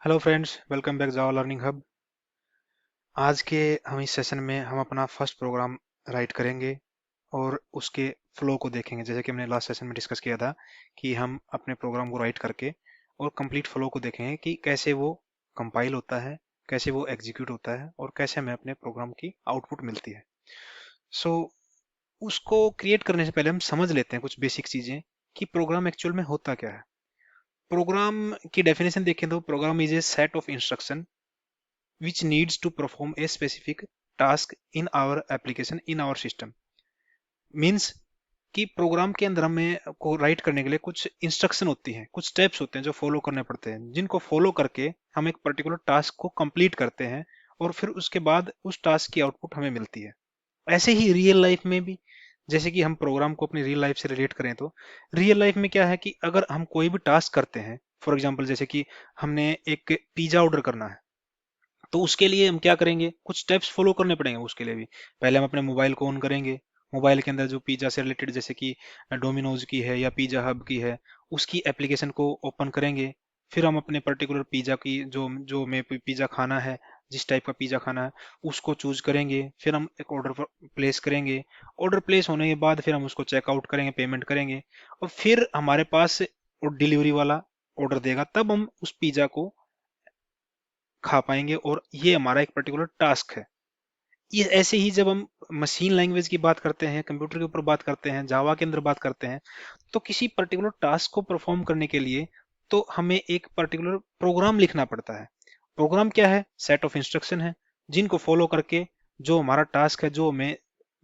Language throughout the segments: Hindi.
हेलो फ्रेंड्स, वेलकम बैक जावा लर्निंग हब। आज के हम इस सेशन में हम अपना फर्स्ट प्रोग्राम राइट करेंगे और उसके फ्लो को देखेंगे। जैसे कि हमने लास्ट सेशन में डिस्कस किया था कि हम अपने प्रोग्राम को राइट करके और कंप्लीट फ्लो को देखेंगे कि कैसे वो कंपाइल होता है, कैसे वो एग्जीक्यूट होता है और कैसे हमें अपने प्रोग्राम की आउटपुट मिलती है। सो उसको क्रिएट करने से पहले हम समझ लेते हैं कुछ बेसिक चीजें कि प्रोग्राम एक्चुअल में होता क्या है। प्रोग्राम की डेफिनेशन देखें तो program is a set of instruction which needs to perform a specific task in our application in our system। Means कि प्रोग्राम के अंदर हमें को राइट करने के लिए कुछ इंस्ट्रक्शन होती हैं, कुछ स्टेप्स होते हैं जो फॉलो करने पड़ते हैं, जिनको फॉलो करके हम एक पर्टिकुलर टास्क को कंप्लीट करते हैं और फिर उसके बाद उस टास्क की आउटपुट हमें मिलती है। ऐसे ही रियल लाइफ में भी, जैसे कि हम प्रोग्राम को अपनी रियल लाइफ से रिलेट करें तो रियल लाइफ में क्या है कि अगर हम कोई भी टास्क करते हैं, फॉर एग्जाम्पल जैसे कि हमने एक पिज्जा ऑर्डर करना है, तो उसके लिए हम क्या करेंगे, कुछ स्टेप्स फॉलो करने पड़ेंगे। उसके लिए भी पहले हम अपने मोबाइल को ऑन करेंगे। मोबाइल के अंदर जो पिज्जा से रिलेटेड जैसे कि डोमिनोज की है या पिज्जा हब की है, उसकी एप्लीकेशन को ओपन करेंगे। फिर हम अपने पर्टिकुलर पिज्जा की जो जो हमें पिज्जा खाना है, जिस टाइप का पिज्जा खाना है उसको चूज करेंगे। फिर हम एक ऑर्डर प्लेस करेंगे। ऑर्डर प्लेस होने के बाद फिर हम उसको चेकआउट करेंगे, पेमेंट करेंगे और फिर हमारे पास डिलीवरी वाला ऑर्डर देगा, तब हम उस पिज्जा को खा पाएंगे। और ये हमारा एक पर्टिकुलर टास्क है। ये ऐसे ही जब हम मशीन लैंग्वेज की बात करते हैं, कंप्यूटर के ऊपर बात करते हैं, जावा के अंदर बात करते हैं, तो किसी पर्टिकुलर टास्क को परफॉर्म करने के लिए तो हमें एक पर्टिकुलर प्रोग्राम लिखना पड़ता है। प्रोग्राम क्या है? सेट ऑफ इंस्ट्रक्शन है जिनको फॉलो करके जो हमारा टास्क है, जो हमें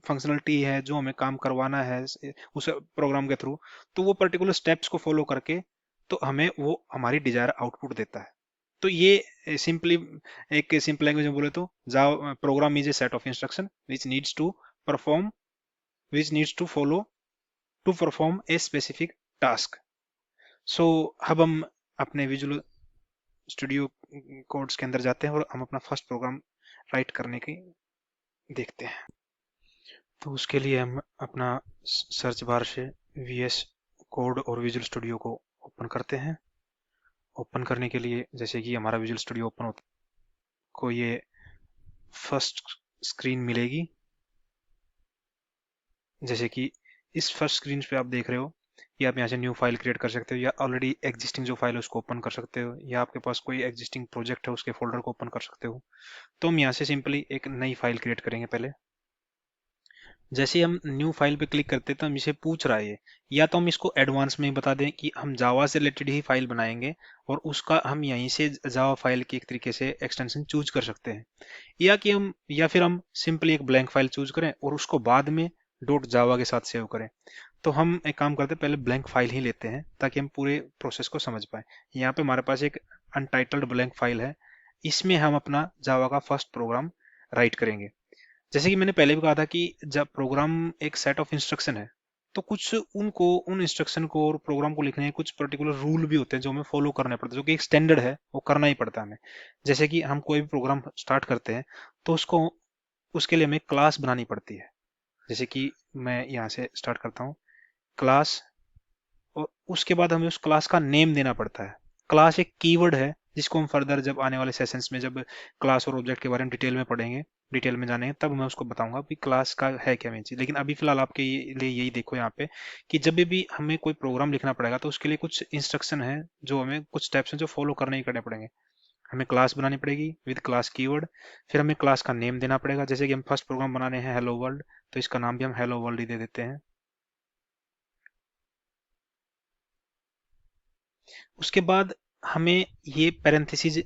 फंक्शनलिटी है, जो हमें काम करवाना है उस प्रोग्राम के थ्रू, तो वो पर्टिकुलर स्टेप्स को फॉलो करके तो हमें वो हमारी डिजायर आउटपुट देता है। तो ये सिंपली एक सिंपल लैंग्वेज में बोले तो Java program is a set of instruction perform which needs to follow to perform a specific task. So अब हम अपने विजुअल स्टूडियो कोड्स के अंदर जाते हैं और हम अपना फर्स्ट प्रोग्राम राइट करने की देखते हैं। तो उसके लिए हम अपना सर्च बार से VS कोड और विजुअल स्टूडियो को ओपन करते हैं। ओपन करने के लिए जैसे कि हमारा विजुअल स्टूडियो ओपन होता को ये फर्स्ट स्क्रीन मिलेगी। जैसे कि इस फर्स्ट स्क्रीन पे आप देख रहे हो, या आप यहाँ से न्यू फाइल क्रिएट कर सकते हो, या ऑलरेडी एग्जिस्टिंग जो फाइल है उसको ओपन कर सकते हो, या आपके पास कोई एग्जिस्टिंग प्रोजेक्ट है उसके फोल्डर को ओपन कर सकते हो। तो हम यहाँ से सिंपली एक नई फाइल क्रिएट करेंगे पहले। जैसे हम न्यू फाइल पे क्लिक करते हैं तो हम इसे पूछ रहा है ये, या तो हम इसको एडवांस में ही बता दें कि हम जावा से रिलेटेड ही फाइल बनाएंगे और उसका हम यहीं से जावा फाइल की एक तरीके से एक्सटेंशन चूज कर सकते हैं, या फिर हम सिंपली एक ब्लैंक फाइल चूज करें और उसको बाद में डॉट जावा के साथ सेव करें। तो हम एक काम करते हैं, पहले ब्लैंक फाइल ही लेते हैं ताकि हम पूरे प्रोसेस को समझ पाए। यहाँ पे हमारे पास एक अनटाइटल्ड ब्लैंक फाइल है, इसमें हम अपना जावा का फर्स्ट प्रोग्राम राइट करेंगे। जैसे कि मैंने पहले भी कहा था कि जब प्रोग्राम एक सेट ऑफ इंस्ट्रक्शन है, तो कुछ उनको उन इंस्ट्रक्शन को और प्रोग्राम को लिखने के कुछ पर्टिकुलर रूल भी होते हैं जो हमें फॉलो करने पड़ते हैं, जो कि एक स्टैंडर्ड है, वो करना ही पड़ता है हमें। जैसे कि हम कोई भी प्रोग्राम स्टार्ट करते हैं तो उसको उसके लिए हमें क्लास बनानी पड़ती है। जैसे कि मैं यहाँ से स्टार्ट करता हूँ, क्लास, और उसके बाद हमें उस क्लास का नेम देना पड़ता है। क्लास एक कीवर्ड है जिसको हम फर्दर जब आने वाले सेशंस में जब क्लास और ऑब्जेक्ट के बारे में डिटेल में पढ़ेंगे, डिटेल में जानेंगे, तब मैं उसको बताऊंगा कि क्लास का है क्या मेन चीज। लेकिन अभी फिलहाल आपके लिए यही देखो यहाँ पे कि जब भी हमें कोई प्रोग्राम लिखना पड़ेगा तो उसके लिए कुछ इंस्ट्रक्शन है, जो हमें कुछ स्टेप्स हैं जो फॉलो करने ही करने पड़ेंगे। हमें क्लास बनानी पड़ेगी विद क्लास कीवर्ड। फिर हमें क्लास का नेम देना पड़ेगा। जैसे कि हम फर्स्ट प्रोग्राम बनाने हैं हेलो वर्ल्ड, तो इसका नाम भी हम हेलो वर्ल्ड ही दे देते हैं। उसके बाद हमें ये parenthesis,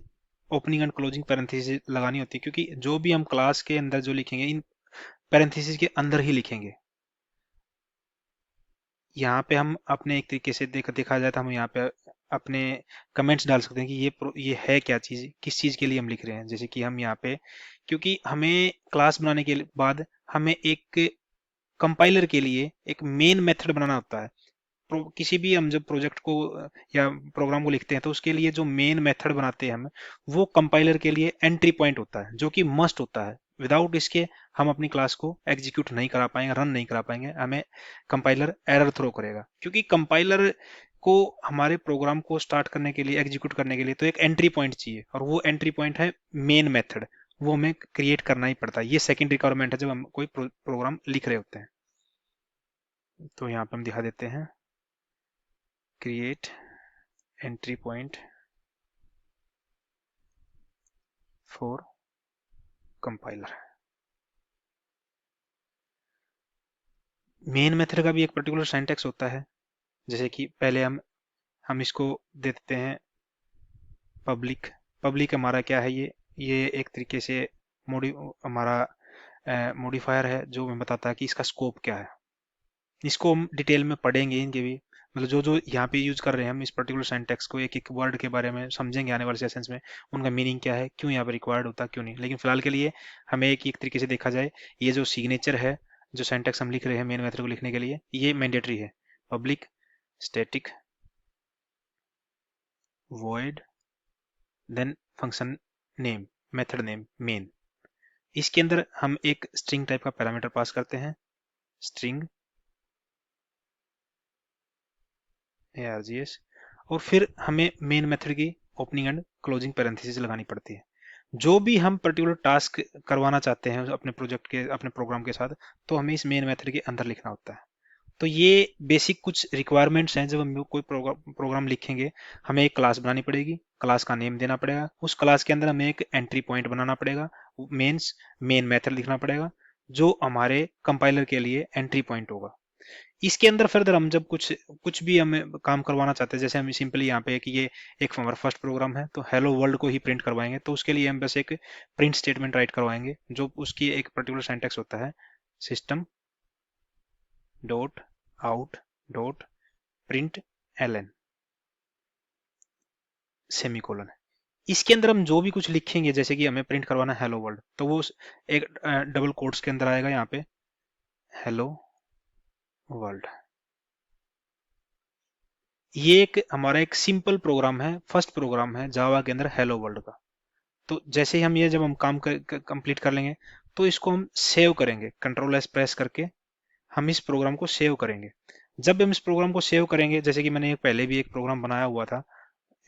opening and closing parenthesis लगानी होती है, क्योंकि जो भी हम क्लास के अंदर जो लिखेंगे इन पैरेंथेसिस के अंदर ही लिखेंगे। यहाँ पे हम अपने एक तरीके से देखा जाए तो हम यहाँ पे अपने कमेंट्स डाल सकते हैं कि ये है क्या चीज़, किस चीज़ के लिए हम लिख रहे हैं। जैसे कि हम यहाँ पे, क्योंकि हमें क्लास बनाने के बाद हमें एक कंपाइलर के लिए एक मेन मेथड बनाना होता है। किसी भी हम जब प्रोजेक्ट को या प्रोग्राम को लिखते हैं तो उसके लिए जो मेन मेथड बनाते हैं हम, वो कंपाइलर के लिए एंट्री पॉइंट होता है, जो कि मस्ट होता है। विदाउट इसके हम अपनी क्लास को एग्जीक्यूट नहीं करा पाएंगे, रन नहीं करा पाएंगे, हमें कंपाइलर एरर थ्रो करेगा। क्योंकि कंपाइलर को हमारे प्रोग्राम को स्टार्ट करने के लिए, एग्जीक्यूट करने के लिए तो एक एंट्री पॉइंट चाहिए, और वो एंट्री पॉइंट है मेन मेथड। वो हमें क्रिएट करना ही पड़ता है। ये सेकंड रिक्वायरमेंट है जब हम कोई प्रोग्राम लिख रहे होते हैं। तो यहाँ पे हम दिखा देते हैं, create entry point for compiler. Main method का भी एक पर्टिकुलर सिंटैक्स होता है। जैसे कि पहले हम इसको दे देते हैं पब्लिक। पब्लिक हमारा क्या है, ये एक तरीके से मोडी हमारा मॉडिफायर है जो हमें बताता है कि इसका स्कोप क्या है। इसको हम डिटेल में पढ़ेंगे, इनके भी मतलब जो जो यहाँ पे यूज कर रहे हैं हम इस पर्टिकुलर सिंटैक्स को, एक एक वर्ड के बारे में समझेंगे आने वाले सेशंस में, उनका मीनिंग क्या है, क्यों यहाँ पे रिक्वायर्ड होता है, क्यों नहीं। लेकिन फिलहाल के लिए हमें एक तरीके से देखा जाए, ये जो सिग्नेचर है, जो सिंटैक्स हम लिख रहे हैं मेन मेथड को लिखने के लिए, ये मैंडेटरी है। Public static void then function name, method name main. इसके अंदर हम एक स्ट्रिंग टाइप का पैरामीटर पास करते हैं, स्ट्रिंग args, और फिर हमें मेन मेथड की ओपनिंग एंड क्लोजिंग पैरेंथेसिस लगानी पड़ती है। जो भी हम पर्टिकुलर टास्क करवाना चाहते हैं अपने प्रोजेक्ट के, अपने प्रोग्राम के साथ, तो हमें इस मेन मेथड के अंदर लिखना होता है। तो ये बेसिक कुछ रिक्वायरमेंट्स हैं। जब हम कोई प्रोग्राम लिखेंगे, हमें एक क्लास बनानी पड़ेगी, क्लास का नेम देना पड़ेगा, उस क्लास के अंदर हमें एक एंट्री पॉइंट बनाना पड़ेगा, मेंस मेन मेथड लिखना पड़ेगा जो हमारे कंपाइलर के लिए एंट्री पॉइंट होगा। इसके अंदर फर्दर हम जब कुछ कुछ भी हमें काम करवाना चाहते हैं, जैसे हम सिंपली यहाँ पे कि ये एक हमारा फर्स्ट प्रोग्राम है तो हेलो वर्ल्ड को ही प्रिंट करवाएंगे, तो उसके लिए हम बस एक प्रिंट स्टेटमेंट राइट करवाएंगे जो उसकी एक पर्टिकुलर सिंटैक्स होता है, system dot out dot print LN semicolon. इसके अंदर हम जो भी कुछ लिखेंगे, जैसे कि हमें प्रिंट करवाना है हेलो वर्ल्ड, तो वो एक डबल कोट्स के अंदर आएगा यहाँ पे हेलो वर्ल्ड। ये एक हमारा एक सिंपल प्रोग्राम है, फर्स्ट प्रोग्राम है जावा के अंदर हेलो वर्ल्ड का। तो जैसे ही हम ये जब हम काम कंप्लीट कर लेंगे, तो इसको हम सेव करेंगे, कंट्रोल एस प्रेस करके हम इस प्रोग्राम को सेव करेंगे। जब हम इस प्रोग्राम को सेव करेंगे, जैसे कि मैंने पहले भी एक प्रोग्राम बनाया हुआ था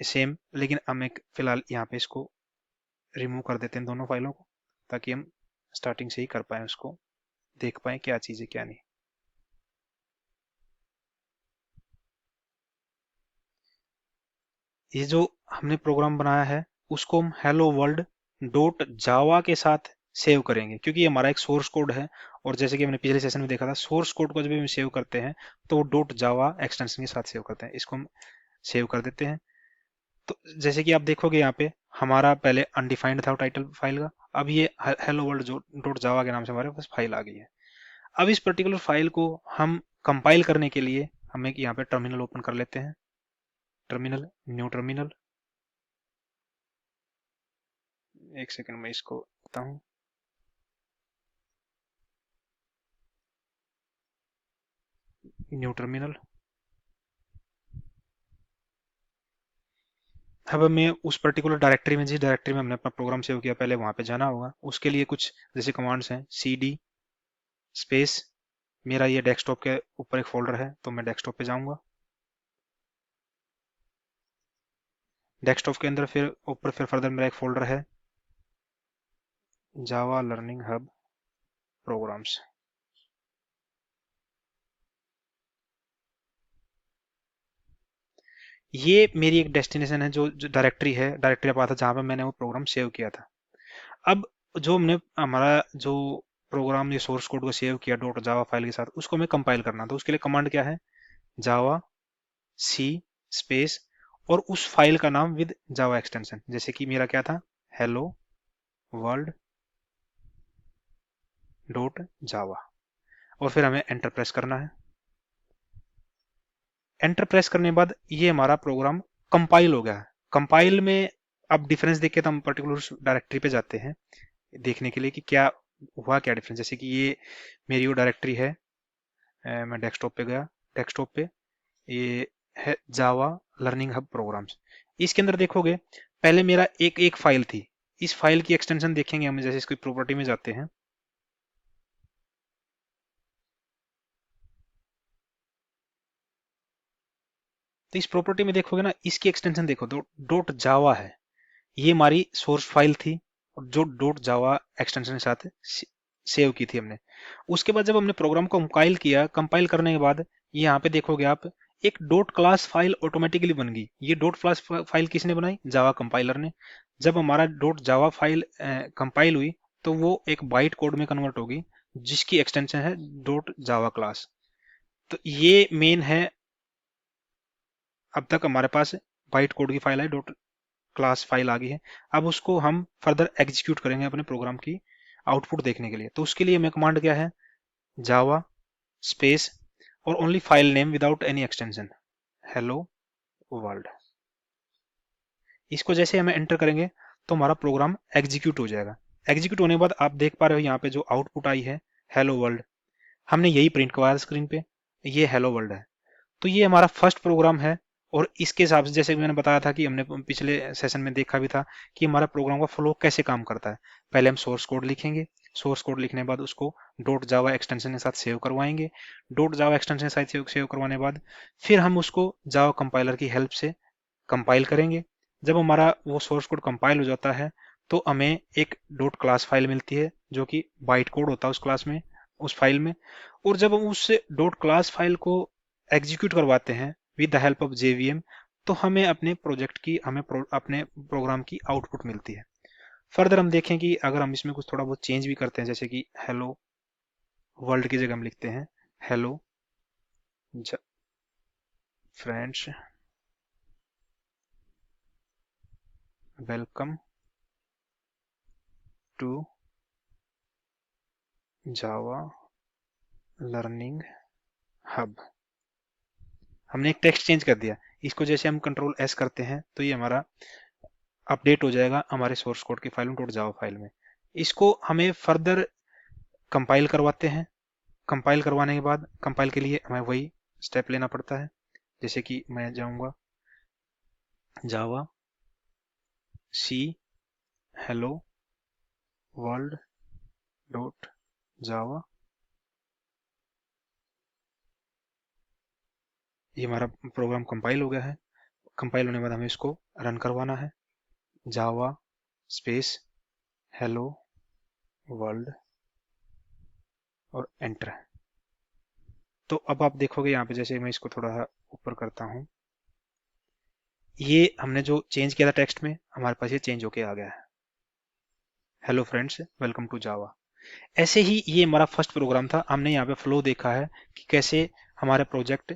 सेम, लेकिन हम एक फिलहाल यहाँ पे इसको रिमूव कर देते हैं दोनों फाइलों को, ताकि हम स्टार्टिंग से ही कर पाए, उसको देख पाए क्या चीज़ है क्या नहीं। ये जो हमने प्रोग्राम बनाया है, उसको हम हेलो वर्ल्ड डॉट जावा के साथ सेव करेंगे, क्योंकि ये हमारा एक सोर्स कोड है। और जैसे कि हमने पिछले सेशन में देखा था, सोर्स कोड को जब भी हम सेव करते हैं तो वो डॉट जावा एक्सटेंशन के साथ सेव करते हैं। इसको हम सेव कर देते हैं। तो जैसे कि आप देखोगे यहाँ पे हमारा पहले अनडिफाइंड था टाइटल फाइल का, अब ये हेलो वर्ल्ड जो डॉट जावा के नाम से हमारे पास फाइल आ गई है। अब इस पर्टिकुलर फाइल को हम कंपाइल करने के लिए हम एक यहाँ पे टर्मिनल ओपन कर लेते हैं, टर्मिनल, न्यू टर्मिनल। एक सेकंड में इसको बताता हूँ। New terminal. अब हमें उस पर्टिकुलर डायरेक्टरी में, जिस डायरेक्टरी में हमने अपना प्रोग्राम सेव किया, पहले वहां पे जाना होगा। उसके लिए कुछ जैसे कमांड्स हैं, cd स्पेस, मेरा ये डेस्कटॉप के ऊपर एक फोल्डर है तो मैं डेस्कटॉप पे जाऊंगा। डेस्कटॉप के अंदर फिर ऊपर फिर फर्दर मेरा एक फोल्डर है जावा लर्निंग हब प्रोग्राम्स। ये मेरी एक डेस्टिनेशन है, जो डायरेक्टरी है, डायरेक्टरी पाथ है जहाँ पे मैंने वो प्रोग्राम सेव किया था। अब जो हमने हमारा जो प्रोग्राम, ये सोर्स कोड को सेव किया डॉट जावा फाइल के साथ, उसको हमें कंपाइल करना। तो उसके लिए कमांड क्या है, जावा सी स्पेस और उस फाइल का नाम विद जावा एक्सटेंशन, जैसे कि मेरा क्या था, हेलो वर्ल्ड डॉट जावा, और फिर हमें एंटर प्रेस करना है। एंटर प्रेस करने के बाद ये हमारा प्रोग्राम कंपाइल हो गया है। कंपाइल में अब डिफरेंस देख के तो हम पर्टिकुलर डायरेक्टरी पे जाते हैं देखने के लिए कि क्या हुआ, क्या डिफरेंस। जैसे कि ये मेरी वो डायरेक्टरी है, मैं डेस्कटॉप पे गया, डेस्कटॉप पे ये है जावा लर्निंग हब प्रोग्राम्स। इसके अंदर देखोगे पहले मेरा एक एक फाइल थी, इस फाइल की एक्सटेंशन देखेंगे हम, जैसे इसकी प्रॉपर्टी में जाते हैं, तो इस प्रॉपर्टी में देखोगे ना, इसकी एक्सटेंशन देखो तो डॉट जावा है, ये हमारी सोर्स फाइल थी और जो डॉट जावा एक्सटेंशन के साथ सेव की थी हमने। उसके बाद जब हमने प्रोग्राम को कंपाइल किया, कंपाइल करने के बाद ये यहाँ पे देखोगे आप, एक डॉट क्लास फाइल ऑटोमेटिकली बन गई। ये डॉट क्लास फाइल किसने बनाई? जावा कंपाइलर ने। जब हमारा डॉट जावा फाइल कंपाइल हुई तो वो एक बाइट कोड में कन्वर्ट होगी, जिसकी एक्सटेंशन है डॉट जावा क्लास। तो ये मेन है, अब तक हमारे पास बाइट कोड की फाइल है, डॉट क्लास फाइल आ गई है। अब उसको हम फर्दर एग्जीक्यूट करेंगे अपने प्रोग्राम की आउटपुट देखने के लिए। तो उसके लिए हमें कमांड क्या है? जावा स्पेस और only file name without any extension, hello world. इसको जैसे हमें एंटर करेंगे तो हमारा प्रोग्राम एग्जीक्यूट हो जाएगा। एग्जीक्यूट होने के बाद आप देख पा रहे हो यहाँ पे जो आउटपुट आई है, हेलो वर्ल्ड। हमने यही प्रिंट करवाया स्क्रीन पे, ये हेलो वर्ल्ड है। तो ये हमारा फर्स्ट प्रोग्राम है। और इसके हिसाब से जैसे कि मैंने बताया था कि हमने पिछले सेशन में देखा भी था कि हमारा प्रोग्राम का फ्लो कैसे काम करता है। पहले हम सोर्स कोड लिखेंगे, सोर्स कोड लिखने के बाद उसको डॉट जावा एक्सटेंशन के साथ सेव करवाएंगे। डॉट जावा एक्सटेंशन के साथ सेव करवाने के बाद फिर हम उसको जावा कंपाइलर की हेल्प से कंपाइल करेंगे। जब हमारा वो सोर्स कोड कंपाइल हो जाता है तो हमें एक डॉट क्लास फाइल मिलती है, जो कि बाइट कोड होता है उस क्लास में, उस फाइल में। और जब हम उस डॉट क्लास फाइल को एग्जीक्यूट करवाते हैं with the help of JVM, तो हमें अपने प्रोजेक्ट की, अपने प्रोग्राम की आउटपुट मिलती है। फर्दर हम देखें कि अगर हम इसमें कुछ थोड़ा बहुत चेंज भी करते हैं, जैसे कि हेलो वर्ल्ड की जगह हम लिखते हैं hello friends welcome to Java learning hub. हमने एक टेक्स्ट चेंज कर दिया। इसको जैसे हम कंट्रोल एस करते हैं तो ये हमारा अपडेट हो जाएगा हमारे सोर्स कोड की फाइल में, डॉट जावा फाइल में। इसको हमें फर्दर कंपाइल करवाते हैं। कंपाइल करवाने के बाद, कंपाइल के लिए हमें वही स्टेप लेना पड़ता है। जैसे कि मैं जाऊंगा जावा सी हेलो वर्ल्ड डॉट जावा, ये हमारा प्रोग्राम कंपाइल हो गया है। कंपाइल होने के बाद हमें इसको रन करवाना है, जावा स्पेस हेलो वर्ल्ड और एंटर। तो अब आप देखोगे यहाँ पे, जैसे मैं इसको थोड़ा ऊपर करता हूँ, ये हमने जो चेंज किया था टेक्स्ट में, हमारे पास ये चेंज होके आ गया है, hello friends welcome to Java. ऐसे ही ये हमारा फर्स्ट प्रोग्राम था। हमने यहाँ पे फ्लो देखा है कि कैसे हमारे प्रोजेक्ट,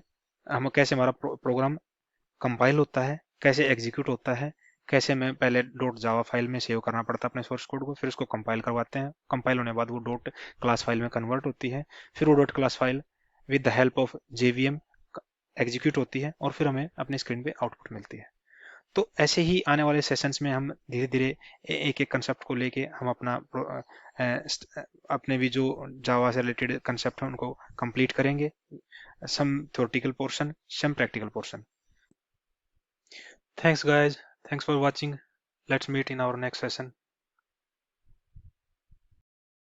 हम कैसे हमारा प्रोग्राम कंपाइल होता है, कैसे एग्जीक्यूट होता है, कैसे हमें पहले डॉट जावा फाइल में सेव करना पड़ता है अपने सोर्स कोड को, फिर उसको कंपाइल करवाते हैं। कंपाइल होने के बाद वो डॉट क्लास फाइल में कन्वर्ट होती है, फिर वो dot class file with the help of JVM execute होती है और फिर हमें अपने स्क्रीन पे आउटपुट मिलती है। तो ऐसे ही आने वाले सेशंस में हम धीरे धीरे एक एक कंसेप्ट को लेके हम अपने भी जो जावा से रिलेटेड कंसेप्ट हैं उनको कंप्लीट करेंगे, some theoretical portion, some practical portion. Thanks guys, thanks for watching. Let's meet in our next session.